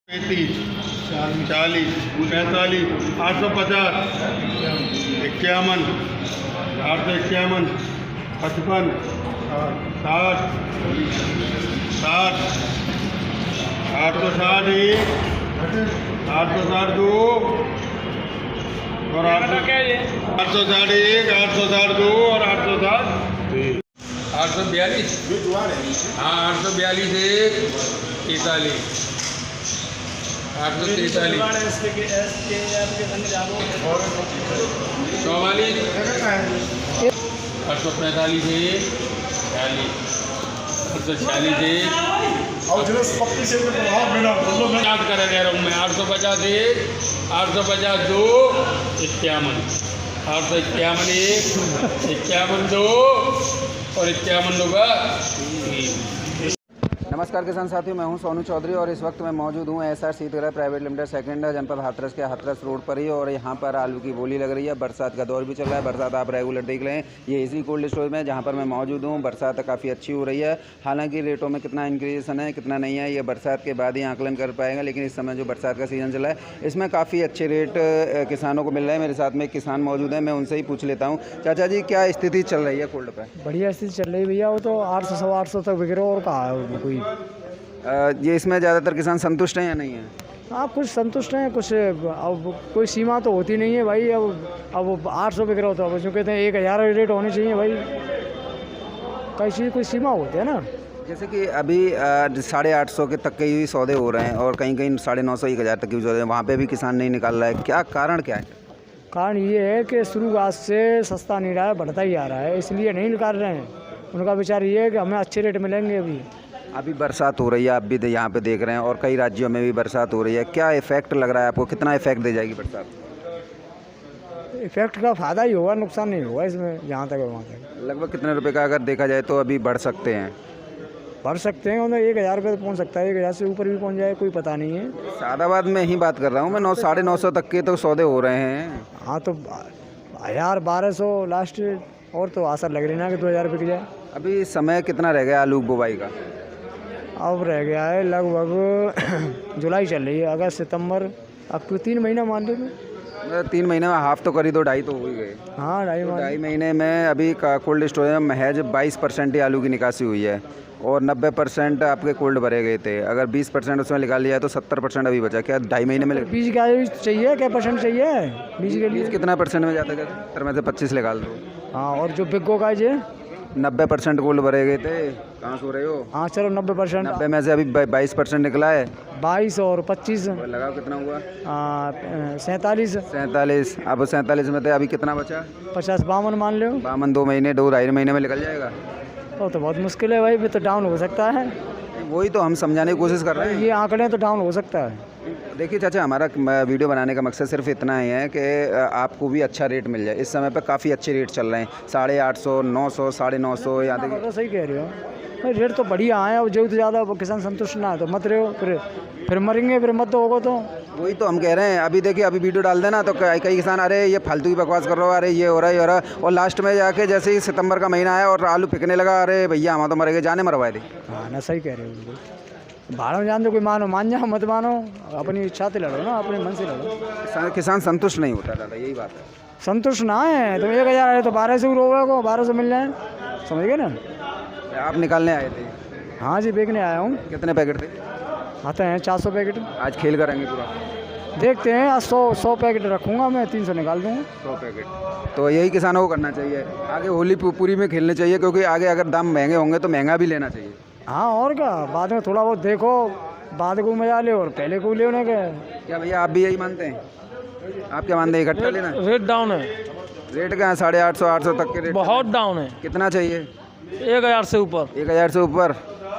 35, 40, 45, 850, 51, 851, 55, 60, 60, 860 एक, 860 दो और 860 एक, 860 दो और 860 842। हाँ 842 एक 43, 843, 44, 845 एक 46, 846 एक याद करा कह रहा हूँ मैं 850 एक 850 दो 51, 851 एक 51 दो और 51 दो का। नमस्कार किसान साथियों, मैं हूं सोनू चौधरी और इस वक्त मैं मौजूद हूं एसआर सीतगढ़ प्राइवेट लिमिटेड सेकंड जनपद हाथरस के हाथरस रोड पर ही। और यहां पर आलू की बोली लग रही है। बरसात का दौर भी चल रहा है। बरसात आप रेगुलर देख रहे हैं। ये इसी कोल्ड स्टोर में जहां पर मैं मौजूद हूं। बरसात काफ़ी अच्छी हो रही है। हालांकि रेटों में कितना इंक्रीजेशन है कितना नहीं है ये बरसात के बाद ही आकलन कर पाएगा। लेकिन इस समय जो बरसात का सीज़न चला है इसमें काफ़ी अच्छे रेट किसानों को मिल रहे हैं। मेरे साथ में एक किसान मौजूद है, मैं उनसे ही पूछ लेता हूँ। चाचा जी, क्या स्थिति चल रही है कोल्ड पर? बढ़िया स्थिति चल रही है भैया। वो तो 800 सवा 800 तक बिक रहा है और कहा है कोई। ये इसमें ज़्यादातर किसान संतुष्ट हैं या नहीं है? आप कुछ संतुष्ट हैं, कुछ अब कोई सीमा तो होती नहीं है भाई। अब 800 बिक रहा होता है, जो कहते हैं 1000 रेट होने चाहिए भाई। कई चीज़ कोई सीमा होती है ना। जैसे कि अभी 850 के तक के ही सौदे हो रहे हैं और कहीं कहीं 950 1000 तक के भी सौदे हैं। वहाँ पे भी किसान नहीं निकाल रहा है, क्या कारण क्या है? कारण ये है कि शुरुआत से सस्ता नहीं रहा है, बढ़ता ही आ रहा है, इसलिए नहीं निकाल रहे हैं। उनका विचार ये है कि हमें अच्छे रेट मिलेंगे। अभी बरसात हो रही है, आप भी यहाँ पे देख रहे हैं और कई राज्यों में भी बरसात हो रही है। क्या इफेक्ट लग रहा है आपको? कितना इफेक्ट दे जाएगी बरसात? इफेक्ट का फ़ायदा ही होगा, नुकसान नहीं होगा इसमें। जहाँ तक है वहाँ तक लगभग कितने रुपए का अगर देखा जाए तो अभी बढ़ सकते हैं? बढ़ सकते हैं, मतलब 1000 रुपये तो पहुँच सकता है। 1000 से ऊपर भी पहुँच जाए, कोई पता नहीं है। सादाबाद में ही बात कर रहा हूँ मैं। 900-950 तक के तो सौदे हो रहे हैं। हाँ तो 1000 1200 लास्ट। और तो आशा लग रही ना कि 2000 बिक जाए। अभी समय कितना रह गया आलू बुवाई का? अब रह गया है लगभग जुलाई चल रही है, अगस्त सितंबर, अब तो 3 महीना मान लो। 3 महीने में हाफ तो करी, 2-2.5 तो हो ही गए। हाँ 2.5 महीने में अभी कोल्ड स्टोरेज में महज 22% ही आलू की निकासी हुई है और 90% आपके कोल्ड भरे गए थे। अगर 20% उसमें निकाल लिया तो 70% अभी बचा। क्या 2.5 महीने में? बीज क्या चाहिए, क्या परसेंट चाहिए बीज के लिए? कितना परसेंट में जाता है? 70 में से 25 निकाल दो। हाँ, और जो बिग्गो का ये 90% गोल्ड भरे गए थे। कहाँ सो रहे हो? हाँ चलो 90%। 90 में से अभी 22% निकला है। 22 और 25 लगाओ कितना हुआ? 47। अब 47 में थे, अभी कितना बचा? 50 52 मान लो। 52 2 महीने 2-2.5 महीने में निकल जाएगा। तो बहुत मुश्किल है भाई, फिर तो डाउन हो सकता है। वही तो हम समझाने की कोशिश कर रहे हैं। ये आंकड़े तो डाउन हो सकता है। देखिए चाचा, हमारा वीडियो बनाने का मकसद सिर्फ इतना ही है कि आपको भी अच्छा रेट मिल जाए। इस समय पर काफ़ी अच्छे रेट चल रहे हैं, 850, 900, 950। यहाँ तक सही कह रहे हो भाई, रेट तो बढ़िया आए। और जो तो ज़्यादा किसान संतुष्ट ना है तो मत रहे हो, फिर मरेंगे, फिर मत होगा। तो वही तो हम कह रहे हैं। अभी देखिए, अभी वीडियो डाल देना तो कई किसान अरे ये फालतू की बकवास कर रहे हो, अरे ये हो रहा है, ये हो रहा है। और लास्ट में जाके जैसे ही सितंबर का महीना आया और आलू फिकने लगा, अरे भैया हम तो मर गए, जाने मरवाए थे। हाँ ना, सही कह रहे हो। भाड़ों में जान दो, कोई मानो मान जाओ, मत मानो, अपनी इच्छा से लड़ो ना, अपने मन से लड़ो। किसान संतुष्ट नहीं होता दादा, यही बात है। संतुष्ट ना है तो 1000 है तो 1200 रोगे को 1200 मिल जाए, समझ गए ना। आप निकालने आए थे? हाँ जी, बेचने आया हूँ। कितने पैकेट थे? आते हैं 400 पैकेट। आज खेल करेंगे पूरा? देखते हैं, आज 100 पैकेट रखूँगा मैं, 300 निकाल दूँगा। 100 पैकेट तो यही किसानों को करना चाहिए। आगे होली पूरी में खेलने चाहिए, क्योंकि आगे अगर दाम महंगे होंगे तो महंगा भी लेना चाहिए। हाँ और क्या, बाद में थोड़ा बहुत देखो, बाद को मजा ले और पहले को लेने का। क्या भैया आप भी यही मानते हैं? आप क्या मानते हैं, इकट्ठा लेना? रेट डाउन है। रेट क्या है? 850 800 तक के रेट बहुत डाउन है। कितना चाहिए? 1000 से ऊपर। 1000 से ऊपर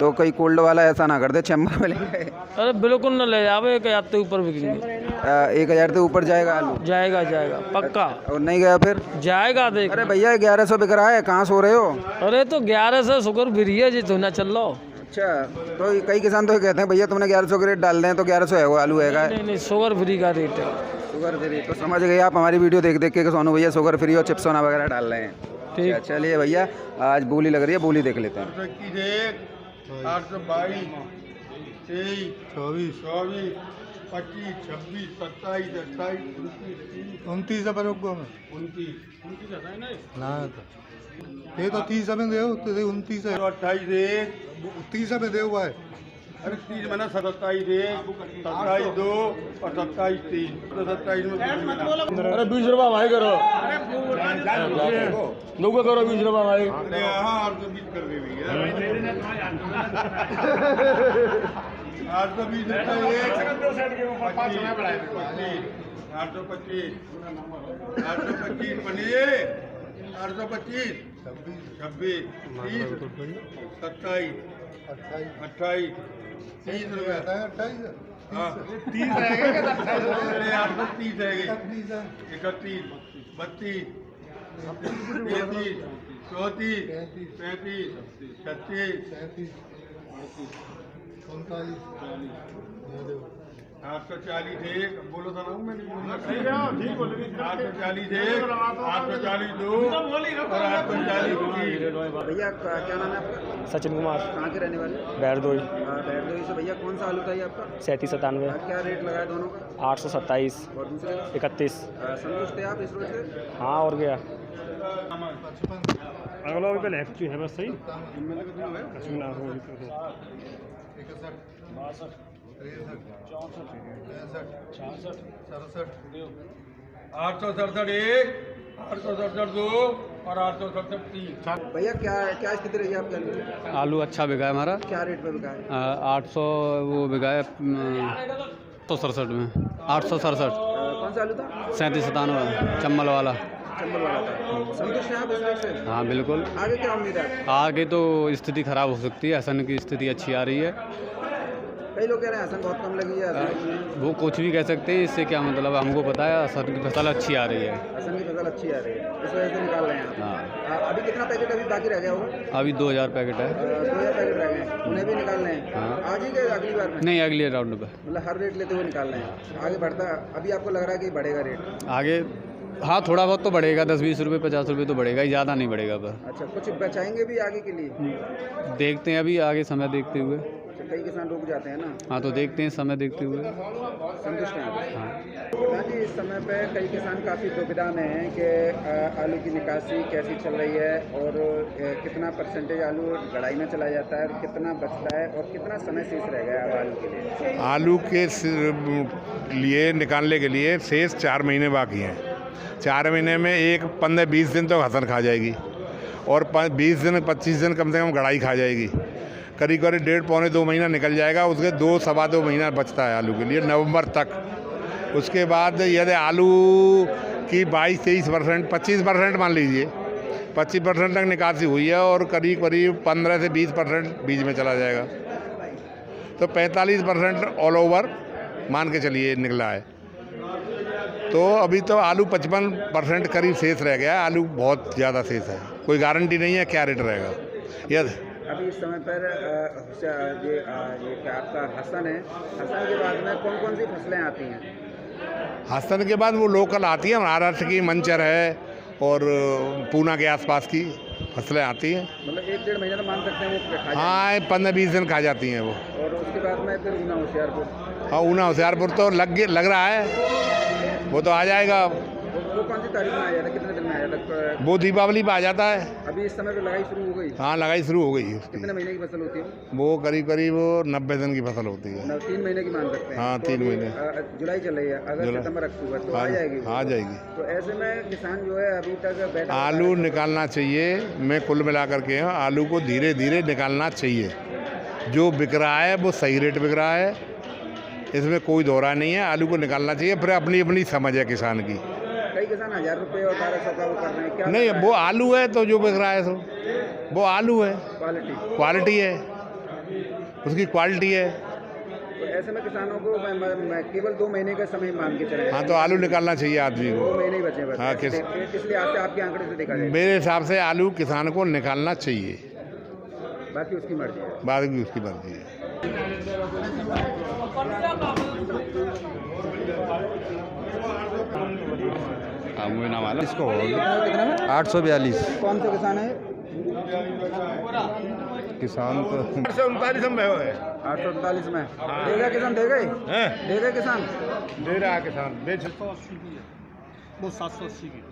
तो कोई कोल्ड वाला ऐसा ना कर दे चैम्बर में लेंगे। अरे बिल्कुल न ले जाओ, 1000 से ऊपर बिकेंगे। 1000 से ऊपर जाएगा आलू? जाएगा पक्का। और नहीं गया फिर? जाएगा देख। अरे भैया 1100 बिक रहा है, कहाँ सो रहे हो? अरे तो 1100 शुगर फ्री है जी, तो ना चल लो। अच्छा, तो कई किसान तो कहते हैं भैया तुमने 1100 के रेट डाल दें तो 1100 है वो आलू है? नहीं, शुगर फ्री का रेट है। शुगर फ्री तो समझ गए आप हमारी वीडियो देख देख के सोनू भैया शुगर फ्री और चिप्सोना वगैरह डाल रहे हैं। ठीक, चलिए भैया, आज बोली लग रही है, बोली देख लेते हैं। 822, 23, 24, 25, 26, 27, 28, 29, 29 रुपये 29 आता है ना ना ये तो 30 में दे 29 है 28 एक 30 में दे हुआ है अरे 30 में ना 27 एक 27 2 और 27 3 तो 27 में अरे 20 रुपये भाई करो लोगों करो 20 रुपये भाई अरे हाँ 820 कर दे भैया 820 रुपये एक 825 पनीर 825 26 30 27 28 30 रुपये 28 हाँ 30 रहेगा 30 रहेगा 31 32 33 34 35 36 840 एक बोलो था ना मैंने 840 एक 840 दो और 840 भैया क्या नाम है आपका? सचिन कुमार कहाँ के रहने वाले? बैरदोई बैरदोई से। भैया कौन सा आलू था ये आपका? 3797 क्या रेट लगाया दोनों का? 827 और दूसरे का? 31 संतुष्ट थे आप इस रोड से? हाँ और क्या अगला भी पहले एक्चुअली है बस सही आठ सौ सड़सठ एक 867 दो और 867 तीन भैया क्या स्थिति रही है आपके आलू की? आलू अच्छा बिका है हमारा क्या रेट पे बिका है? 800 वो बिका है 867 में 867 कौन सा आलू था? 3797 चम्बल वाला चंबल वाला था। संतुष्ट हैं आप इस रेट से? हाँ बिल्कुल। आगे क्या उम्मीद है? आगे तो स्थिति खराब हो सकती है। हसन की स्थिति अच्छी आ रही है। कई लोग कह रहे हैं हसन बहुत कम लगी है, हसन की नहीं। वो कुछ भी कह सकते हैं, इससे क्या मतलब, हमको पता है हसन की फसल अच्छी आ रही है। हसन की फसल अच्छी आ रही है, इस वजह से निकाल रहे हैं आप। हाँ अभी कितना पैकेट अभी बाकी रह गया होगा? अभी 2000 पैकेट है। 2000 पैकेट रह गए, उन्हें भी निकाल रहे हैं। हाँ। आज ही के अगली बार में? नहीं, अगले राउंड पे मतलब हर रेट लेते हुए निकाल रहे हैं। आगे बढ़ता अभी आपको लग रहा है कि बढ़ेगा रेट? आगे हाँ थोड़ा बहुत तो बढ़ेगा, 10-20 रुपये 50 रुपये तो बढ़ेगा ही, ज़्यादा नहीं बढ़ेगा पर। अच्छा, कुछ बचाएंगे भी आगे के लिए? देखते हैं अभी आगे समय देखते हुए। अच्छा, कई किसान रुक जाते हैं ना। हाँ तो देखते हैं समय देखते हुए। संतुष्ट हैं आप? हाँ हाँ जी, इस समय पे कई किसान काफ़ी दुविधा में हैं कि आलू की निकासी कैसी चल रही है और कितना परसेंटेज आलू गड़ाई में चला जाता है और कितना बचता है और कितना समय शेष रह गया है आलू के लिए? आलू के लिए निकालने के लिए शेष 4 महीने बाकी हैं। 4 महीने में एक 15-20 दिन तो हसन खा जाएगी और 20 दिन 25 दिन कम से कम गड़ाई खा जाएगी। करीब 1.5-2 महीना निकल जाएगा। उसके 2-2.25 महीना बचता है आलू के लिए, नवंबर तक। उसके बाद यदि आलू की 22-23% 25% मान लीजिए, 25% तक निकासी हुई है और करीब 15 से 20% बीज में चला जाएगा, तो 45% ऑल ओवर मान के चलिए निकला है। तो अभी तो आलू 55% करीब शेष रह गया है। आलू बहुत ज़्यादा शेष है, कोई गारंटी नहीं है क्या रेट रहेगा। यदि अभी इस समय पर ये क्या आपका हसन है, हसन के बाद में कौन कौन सी फसलें आती हैं? हसन के बाद वो लोकल आती है, महाराष्ट्र की मंचर है और पूना के आसपास की फसलें आती हैं। मतलब 1-1.5 महीना तो मान सकते हैं वो खा जाएंगे। हाँ 15-20 दिन खा जाती हैं वो। और उसके बाद में फिर ऊना होशियारपुर? हाँ ऊना होशियारपुर तो लग रहा है, वो तो आ जाएगा। वो कौन सी तारीख में आ जाता है, कितने दिन में आ जाता है? वो दीपावली पे आ जाता है। अभी इस समय पे लगाई शुरू हो गई? हाँ लगाई शुरू हो गई उसकी। कितने महीने की फसल होती है? वो करीब 90 दिन की फसल होती है। 3 महीने की मान सकते हैं। हाँ, तो 3 अभी, महीने। जुलाई चल रही है, अगस्त जुलाई। सितंबर अक्टूबर तो हाँ, आ जाएगी वो। आ जाएगी। तो ऐसे में किसान जो है अभी तक बैठा आलू निकालना चाहिए। मैं कुल मिला करके आलू को धीरे धीरे निकालना चाहिए। जो बिक रहा है वो सही रेट बिक रहा है, इसमें कोई दौरा नहीं है। आलू को निकालना चाहिए, फिर अपनी अपनी समझ है किसान की। कई किसान 1000 रुपये और 1200 का वो कर रहे हैं, क्या नहीं, वो आलू है तो जो बिक रहा है, तो वो आलू है, क्वालिटी है, उसकी क्वालिटी है। तो ऐसे में किसानों को मैं केवल 2 महीने का समय मान के चले। हाँ तो आलू निकालना चाहिए आदमी 2 को। महीने ही बचे बस। हाँ, इसलिए आज से आपके आंकड़े से देखा जाए मेरे हिसाब से आलू किसान को निकालना चाहिए, बाकी उसकी मर्जी है। बाद की उसकी मर्जी है। हाँ मुझे नाम आला कितना में? 842। कौन सा किसान है? किसान तो 839 में है। 839 में देगा किसान, देगा ही देगा किसान, दे रहा है किसान, बेच वो 780 की।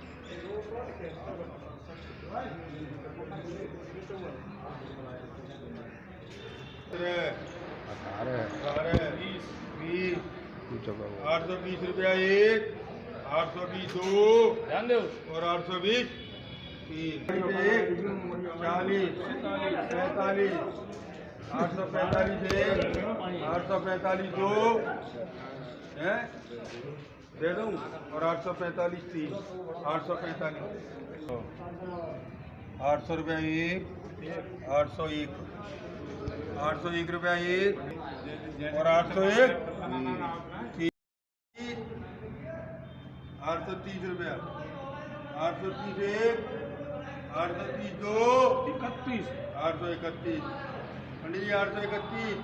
आठ सौ 20 रुपया एक, 820 दो ध्यान दो। और 820 तीन, 40 45, 845 एक, 845 दो है दे दूँ और 845 तीन, 845 800 रुपया एक, 801 801 रुपया एक और 801 830 रुपया, 830 एक, 830 दो 31 831 पंडित जी 831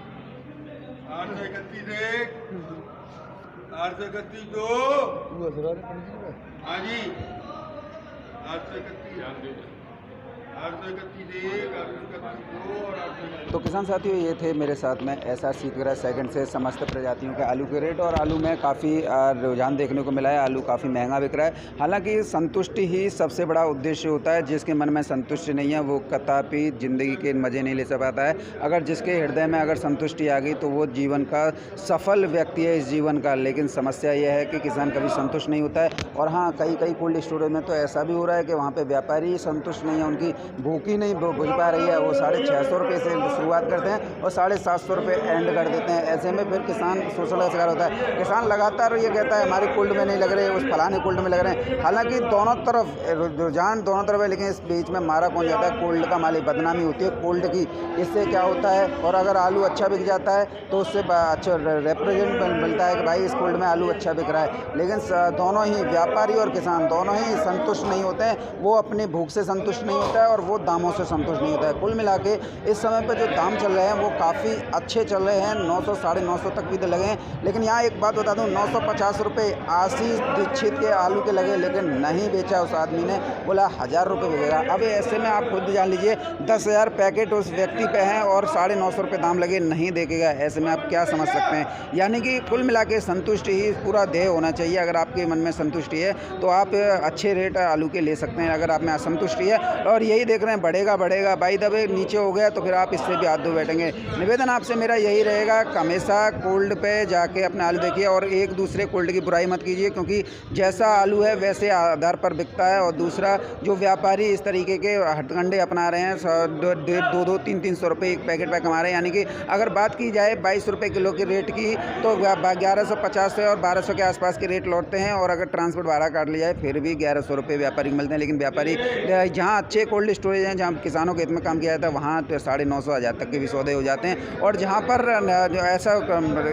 831 एक, 831 दो हाँ जी 831 831 एक, 831 दो और 831 तो किसान साथियों, ये थे मेरे साथ में SR शीतगृह सेकंड से समस्त प्रजातियों के आलू के रेट। और आलू में काफ़ी रुझान देखने को मिला है, आलू काफ़ी महंगा बिक रहा है। हालांकि संतुष्टि ही सबसे बड़ा उद्देश्य होता है। जिसके मन में संतुष्टि नहीं है वो कदापि ज़िंदगी के मज़े नहीं ले पाता है। अगर जिसके हृदय में अगर संतुष्टि आ गई तो वो जीवन का सफल व्यक्ति है इस जीवन का। लेकिन समस्या यह है कि किसान कभी संतुष्ट नहीं होता है। और हाँ, कई कोल्ड स्टोरेज में तो ऐसा भी हो रहा है कि वहाँ पर व्यापारी संतुष्ट नहीं है, उनकी भूख ही नहीं बुझ पा रही है। वो 650 रुपये से शुरुआत करते हैं और 750 रुपये एंड कर देते हैं। ऐसे में फिर किसान शोषण का शिकार होता है। किसान लगातार ये कहता है हमारी कोल्ड में नहीं लग रहे, उस फलाने कोल्ड में लग रहे हैं। हालांकि दोनों तरफ रुझान दोनों तरफ है, लेकिन इस बीच में मारा कौन जाता है? कोल्ड का मालिक। बदनामी होती है कोल्ड की। इससे क्या होता है? और अगर आलू अच्छा बिक जाता है तो उससे अच्छा रिप्रेजेंट मिलता है कि भाई इस कोल्ड में आलू अच्छा बिक रहा है। लेकिन दोनों ही व्यापारी और किसान दोनों ही संतुष्ट नहीं होते हैं। वो अपनी भूख से संतुष्ट नहीं होता है और वो दामों से संतुष्ट नहीं होता है। कुल मिला के इस समय पर जो दाम चल रहे हैं वो काफ़ी अच्छे चल रहे हैं। 900 साढ़े 900 तक भी तो लगे हैं। लेकिन यहाँ एक बात बता दूँ, 950 रुपये आशीष दीक्षित के आलू के लगे, लेकिन नहीं बेचा उस आदमी ने, बोला 1000 रुपये बिकेगा। अब ऐसे में आप खुद जान लीजिए 10,000 पैकेट उस व्यक्ति पे हैं और 950 रुपये दाम लगे, नहीं देखेगा। ऐसे में आप क्या समझ सकते हैं? यानी कि कुल मिला के संतुष्टि ही पूरा ध्येय होना चाहिए। अगर आपके मन में संतुष्टि है तो आप अच्छे रेट आलू के ले सकते हैं। अगर आप में असंतुष्टि है और यही देख रहे हैं बढ़ेगा बाई दबे नीचे हो गया तो फिर आप इससे भी हाथ धो बैठेंगे। निवेदन आपसे मेरा यही रहेगा कि हमेशा कोल्ड पे जाके अपने आलू देखिए और एक दूसरे कोल्ड की बुराई मत कीजिए, क्योंकि जैसा आलू है वैसे आधार पर बिकता है। और दूसरा, जो व्यापारी इस तरीके के हथकंडे अपना रहे हैं, 200 300 रुपये एक पैकेट पर कमा रहे हैं। यानी कि अगर बात की जाए 22 रुपये किलो के रेट की तो 1150 से और 1200 के आसपास के रेट लौटते हैं। और अगर ट्रांसपोर्ट भाड़ा काट लिया जाए फिर भी 1100 रुपये व्यापारी मिलते हैं। लेकिन व्यापारी जहाँ अच्छे कोल्ड स्टोरेज हैं, जहाँ किसानों के हित में काम किया जाता है, वहाँ तो 950 1000 तक के भी सौदे हो जाते हैं। और जहाँ पर जो ऐसा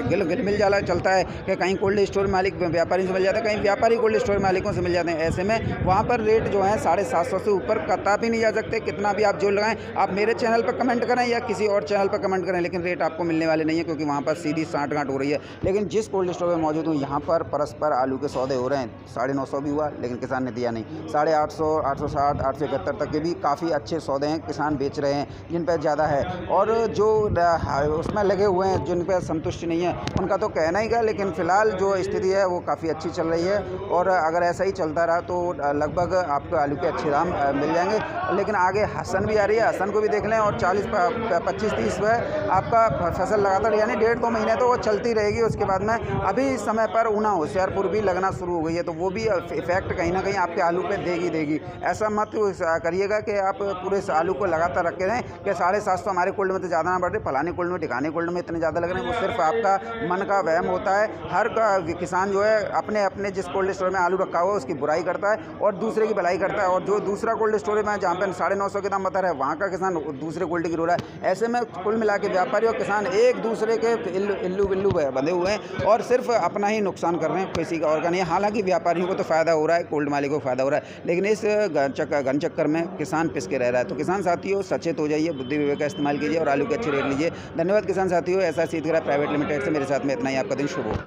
गिल मिल जाला चलता है कि कहीं कोल्ड स्टोर मालिक व्यापारी से मिल जाता है, कहीं व्यापारी कोल्ड स्टोर मालिकों से मिल जाते हैं। ऐसे में वहाँ पर रेट जो है 750 से ऊपर कदापि नहीं जा सकते। कितना भी आप जोड़ लगाएं, आप मेरे चैनल पर कमेंट करें या किसी और चैनल पर कमेंट करें, लेकिन रेट आपको मिलने वाले नहीं है, क्योंकि वहाँ पर सीधी साँठ-गाँठ हो रही है। लेकिन जिस कोल्ड स्टोर में मौजूद हूँ यहाँ पर परस्पर आलू के सौदे हो रहे हैं। 950 भी हुआ लेकिन किसान ने दिया नहीं। 850, 860, 871 तक के भी काफ़ी अच्छे सौदे हैं, किसान बेच रहे हैं जिन पर ज़्यादा है। और जो उसमें लगे हुए हैं जिन पर संतुष्टि नहीं है उनका तो कहना ही क्या। लेकिन फ़िलहाल जो स्थिति है वो काफ़ी अच्छी चल रही है। और अगर ऐसा ही चलता रहा तो लगभग आपको आलू के अच्छे दाम मिल जाएंगे। लेकिन आगे हसन भी आ रही है, हसन को भी देख लें। और 25-30 में आपका फसल लगातार यानी 1.5-2 महीने तो वो चलती रहेगी। उसके बाद में अभी इस समय पर ऊना होशियारपुर भी लगना शुरू हो गई है, तो वो भी इफेक्ट कहीं ना कहीं आपके आलू पे देगी। ऐसा मत करिएगा कि आप पूरे आलू को लगातार रखे रहें कि 750 हमारे कोल्ड में तो ज़्यादा ना बढ़ रहे, फलाने कोल्ड में ठिकाने कोल्ड में इतने ज़्यादा लग रहे हैं। वो सिर्फ आपका मन का वहम होता है। हर किसान जो है अपने जिस कोल्ड स्टोर में आलू रखा हुआ है उसकी बुराई करता है और दूसरे की भलाई करता है। और जो दूसरा कोल्ड स्टोर में जहाँ पर 950 के दाम बता रहा है वहाँ का किसान दूसरे कोल्ड की रो रहा है। ऐसे में कुल मिला के व्यापारी और किसान एक दूसरे के इल्लू बिल्लू बंधे हुए हैं और सिर्फ अपना ही नुकसान कर रहे हैं, किसी का और का नहीं है। हालांकि व्यापारियों को तो फ़ायदा हो रहा है, कोल्ड मालिकों को फ़ायदा हो रहा है, लेकिन इस घन चक्कर में किसान पिस के रह रहा है। तो किसान साथियों सचेत हो जाइए, बुद्धि विवेक का इस्तेमाल कीजिए और आलू के अच्छे रेट लीजिए। धन्यवाद किसान साथियों। SR शीतगृह प्राइवेट लिमिटेड से मेरे साथ में इतना ही। आपका दिन शुभ हो।